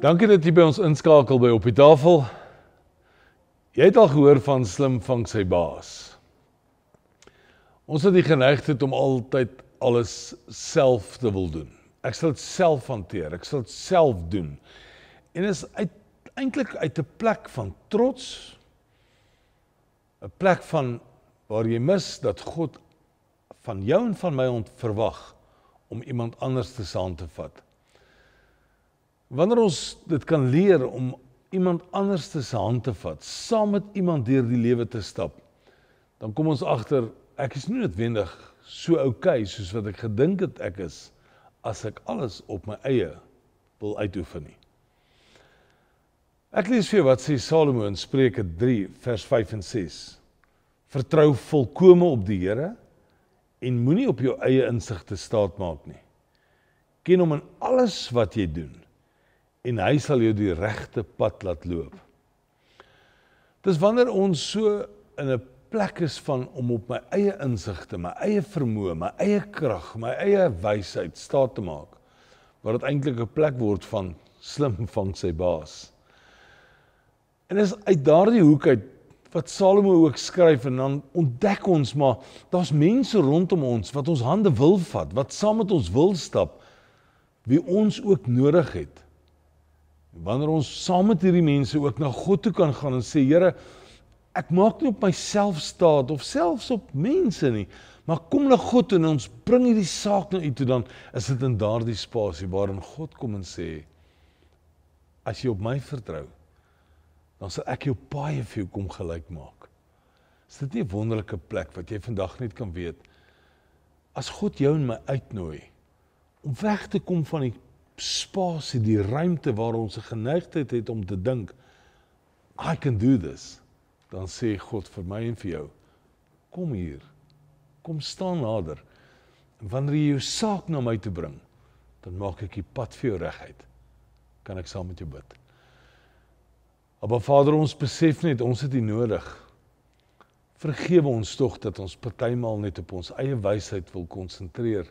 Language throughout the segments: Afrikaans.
Dankie dat jy by ons inskakel by Op die Tafel. Jy het al gehoor van slim vang sy baas. Ons het die geneigtheid om altyd alles self te wil doen. Ek sal dit self hanteer, ek sal dit self doen. En is eintlik uit 'n plek van trots, 'n plek van waar jy mis dat God van jou en van my verwag om iemand anders te saam te vat. Wanneer ons dit kan leer om iemand anders se hand te vat, saam met iemand deur die lewe te stap, dan kom ons agter, ek is nie noodwendig so oukei soos wat ek gedink het ek is, as ek alles op my eie wil uitoefen nie. Ek lees vir jou wat sê Salomo in Spreuke 3 vers 5 en 6. Vertrou volkome op die Here en moenie op jou eie insig te staat maak nie. Ken hom in alles wat jy doen en hy sal jou die regte pad laat loop. Dis wanneer ons so in 'n plek is van om op my eie insigte, my eie vermoë, my eie krag, my eie wysheid staat te maak, waar dit eintlik 'n plek word van slim vang sy baas. En is uit daardie hoek uit wat Salomo ook skryf, en dan ontdek ons maar, daar's mense rondom ons wat ons hande wil vat, wat saam met ons wil stap, wie ons ook nodig het. Wanneer ons saam met hierdie mense ook na God toe kan gaan en sê, Here, ek maak nie op myself staat, of selfs op mense nie, maar kom na God en ons bring hierdie saak na U toe, dan is dit in daardie spasie waarin God kom en sê, as jy op my vertrou, dan sal ek jou paai vir jou kom gelyk maak. Is dit nie 'n wonderlike plek wat jy vandag net kan weet, as God jou en my uitnooi, om weg te kom van die spasie, die ruimte waar ons 'n geneigtheid het om te dink, I can do this, dan sê God vir my en vir jou, kom hier, kom staan nader, en wanneer jy jou saak na my toe bring, dan maak ek die pad vir jou reguit. Kan ek saam met jou bid? Maar Vader, ons besef net, ons het U nodig. Vergewe ons tog dat ons partymal net op ons eie wysheid wil konsentreer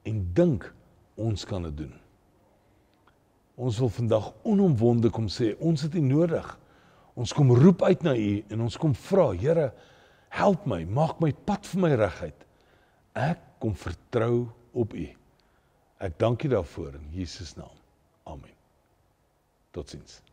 en dink ons kan dit doen. Ons wil vandag onomwonde kom sê, ons het U nodig. Ons kom roep uit na U en ons kom vra, Here, help my, maak my pad vir my reguit. Ek kom vertrou op U. Ek dank U daarvoor in Jesus naam. Amen. Totsiens.